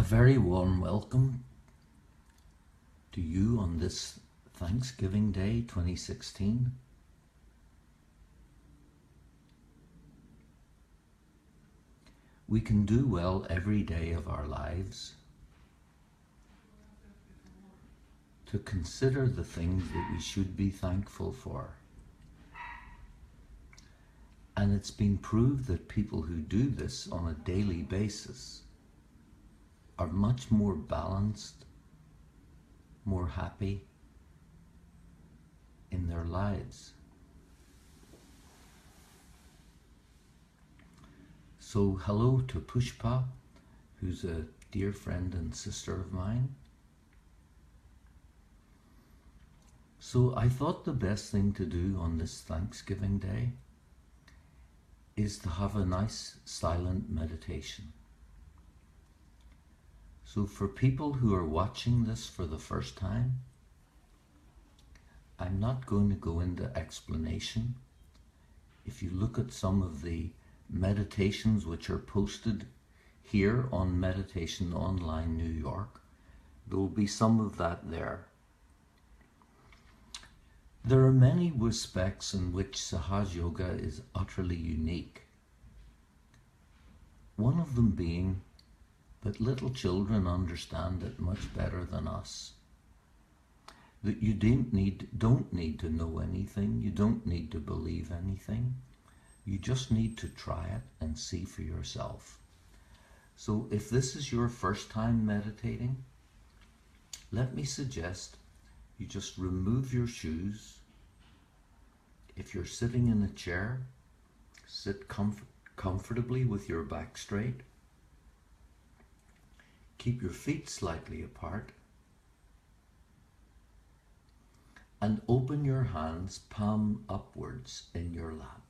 very warm welcome to you on this Thanksgiving Day 2016. We can do well every day of our lives to consider the things that we should be thankful for. And it's been proved that people who do this on a daily basis are much more balanced, more happy in their lives. So hello to Pushpa, who's a dear friend and sister of mine. So I thought the best thing to do on this Thanksgiving Day is to have a nice silent meditation. So for people who are watching this for the first time, I'm not going to go into explanation. If you look at some of the meditations which are posted here on Meditation Online New York, there will be some of that there. There are many respects in which Sahaj Yoga is utterly unique. One of them being that little children understand it much better than us. That you don't need to know anything, you don't need to believe anything. You just need to try it and see for yourself. So if this is your first time meditating, let me suggest you just remove your shoes. If you're sitting in a chair, sit comfortably with your back straight. Keep your feet slightly apart and open your hands palm upwards in your lap.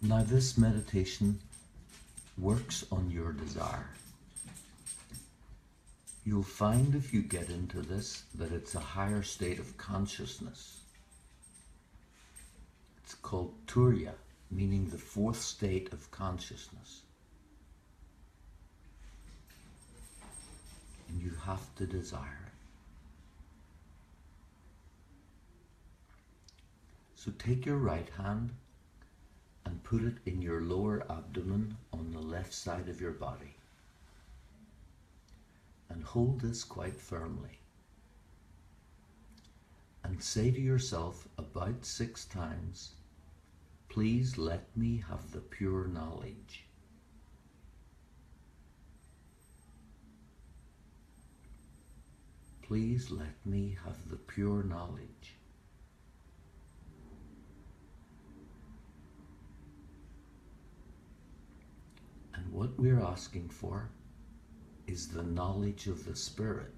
Now this meditation works on your desire. You'll find if you get into this that it's a higher state of consciousness. It's called Turiya, meaning the fourth state of consciousness. And you have to desire it. So take your right hand and put it in your lower abdomen on the left side of your body. And hold this quite firmly. And say to yourself about 6 times, please let me have the pure knowledge. Please let me have the pure knowledge. And what we're asking for is the knowledge of the Spirit.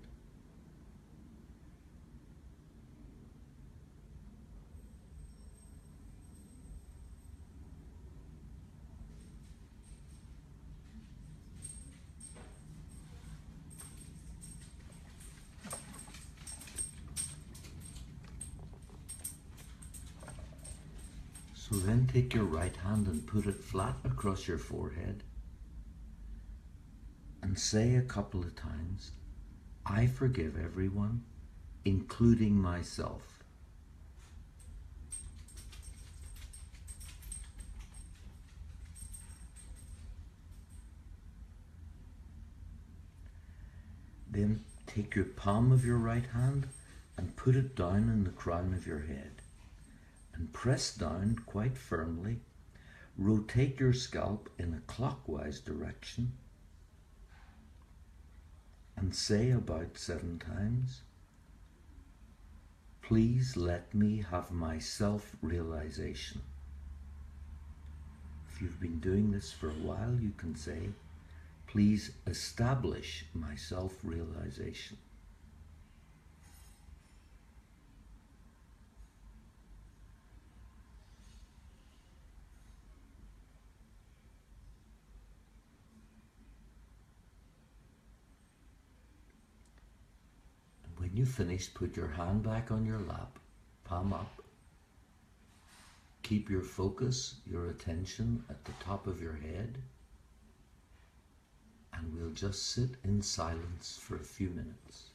So then take your right hand and put it flat across your forehead and say a couple of times, I forgive everyone, including myself. Then take your palm of your right hand and put it down in the crown of your head. And press down quite firmly. Rotate your scalp in a clockwise direction. And say about 7 times, please let me have my self-realization. If you've been doing this for a while, you can say, please establish my self-realization. When you finish, put your hand back on your lap, palm up. Keep your focus, your attention at the top of your head, and we'll just sit in silence for a few minutes.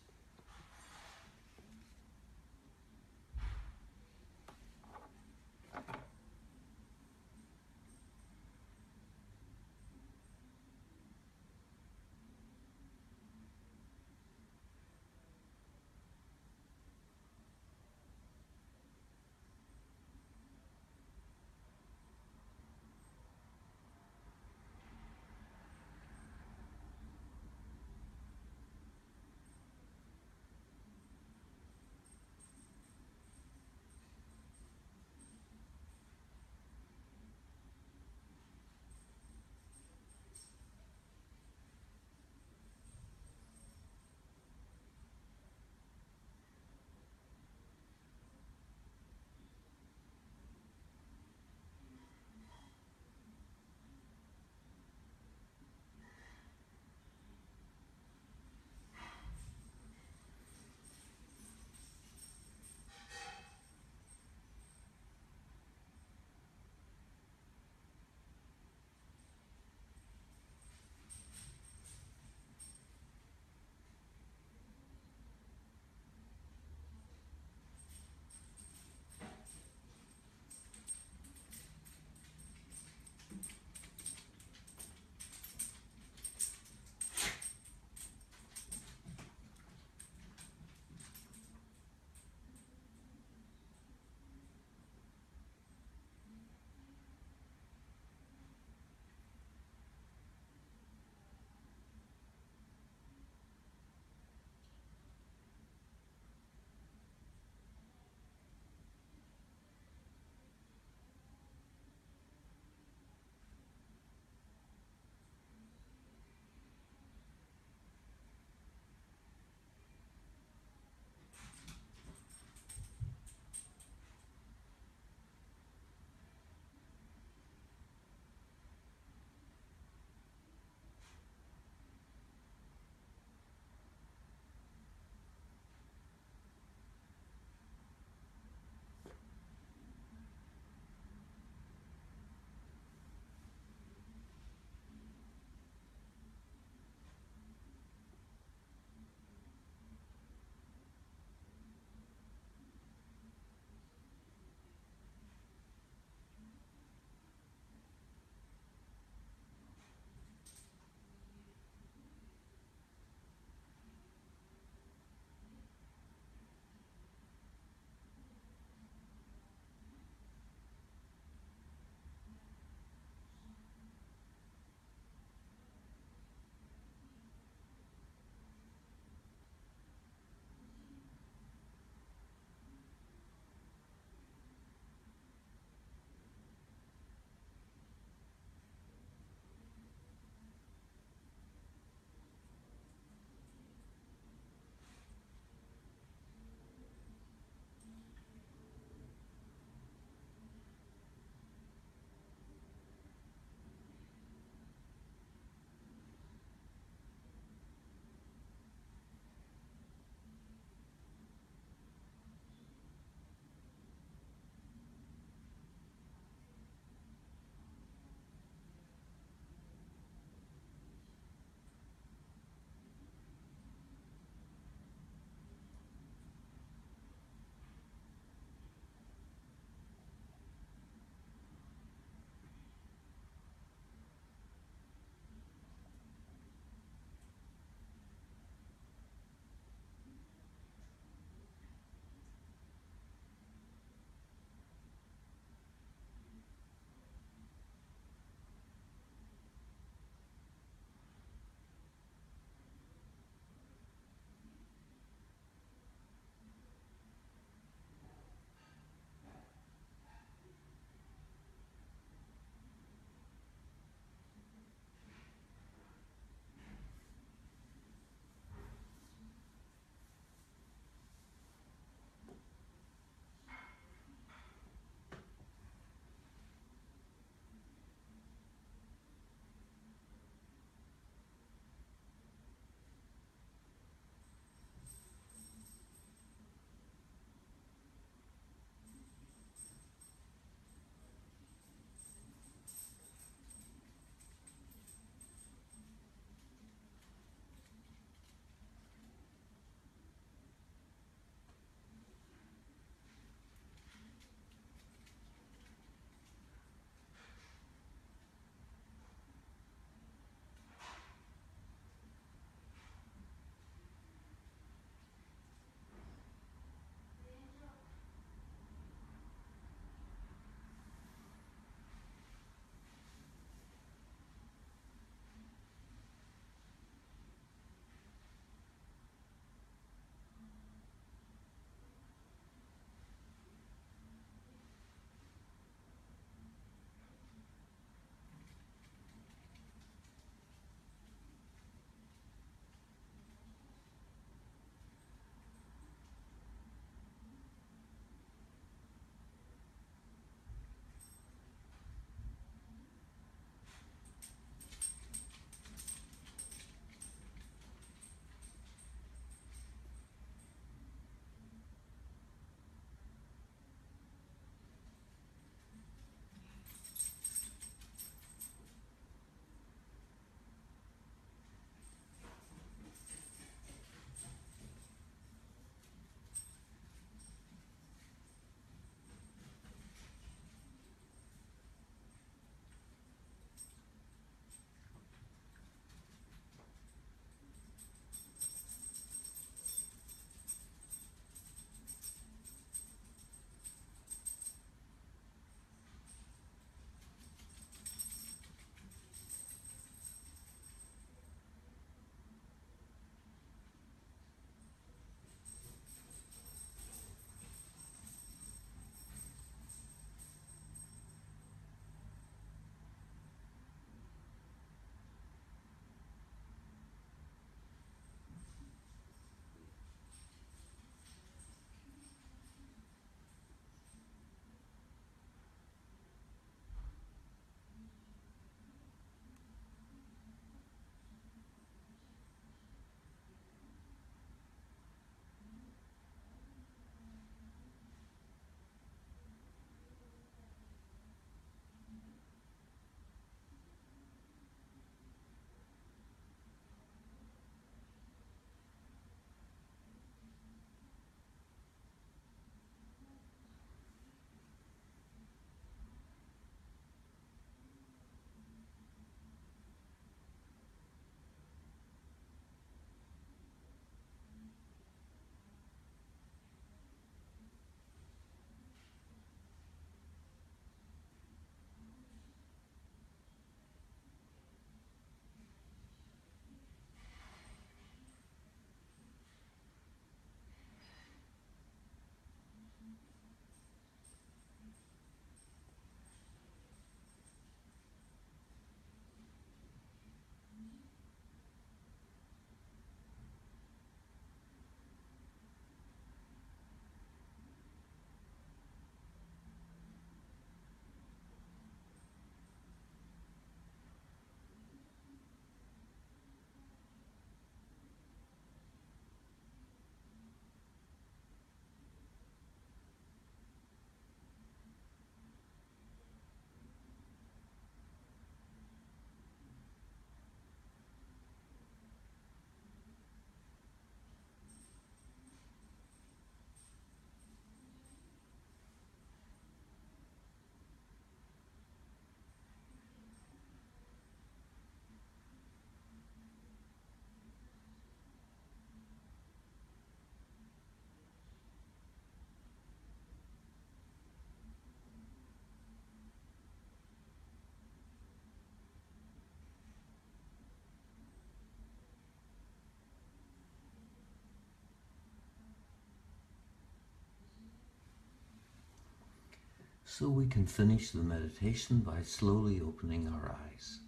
So we can finish the meditation by slowly opening our eyes.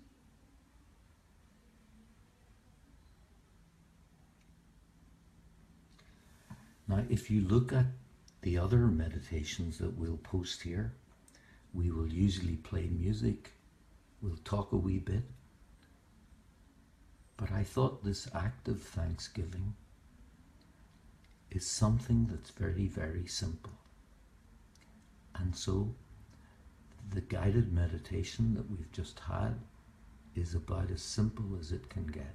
Now, if you look at the other meditations that we'll post here, we will usually play music, we'll talk a wee bit, but I thought this act of thanksgiving is something that's very, very simple. And so the guided meditation that we've just had is about as simple as it can get.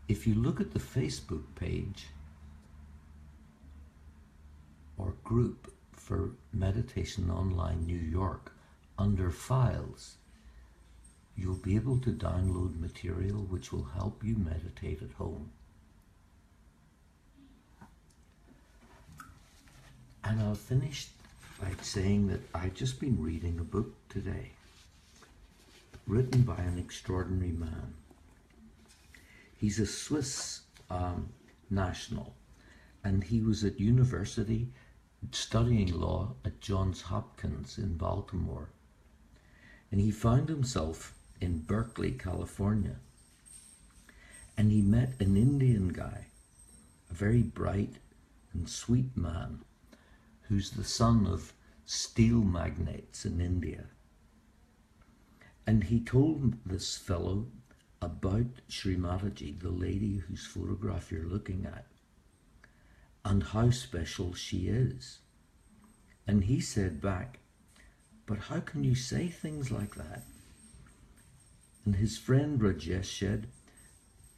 If you look at the Facebook page or group for Meditation Online New York, under Files, you'll be able to download material which will help you meditate at home. And I'll finish by saying that I've just been reading a book today, written by an extraordinary man. He's a Swiss national, and he was at university studying law at Johns Hopkins in Baltimore. And he found himself in Berkeley, California. And he met an Indian guy, a very bright and sweet man, who's the son of steel magnates in India. And he told this fellow about Sri Mataji, the lady whose photograph you're looking at, and how special she is. And he said back, "But how can you say things like that?" And his friend Rajesh said,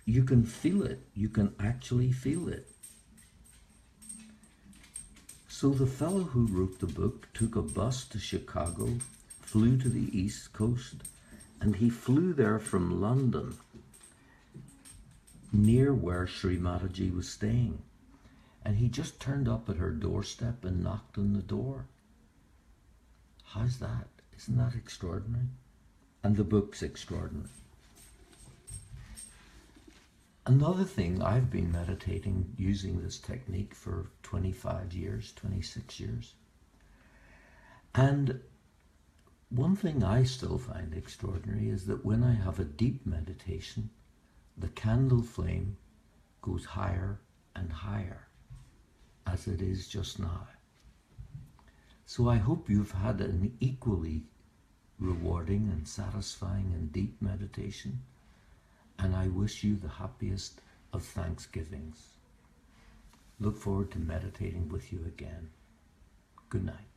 "You can feel it. You can actually feel it." So the fellow who wrote the book took a bus to Chicago, flew to the East Coast, and he flew there from London, near where Sri Mataji was staying. And he just turned up at her doorstep and knocked on the door. How's that? Isn't that extraordinary? And the book's extraordinary. Another thing, I've been meditating using this technique for 25 years, 26 years. And one thing I still find extraordinary is that when I have a deep meditation, the candle flame goes higher and higher, as it is just now. So I hope you've had an equally rewarding and satisfying and deep meditation, and I wish you the happiest of Thanksgivings. Look forward to meditating with you again. Good night.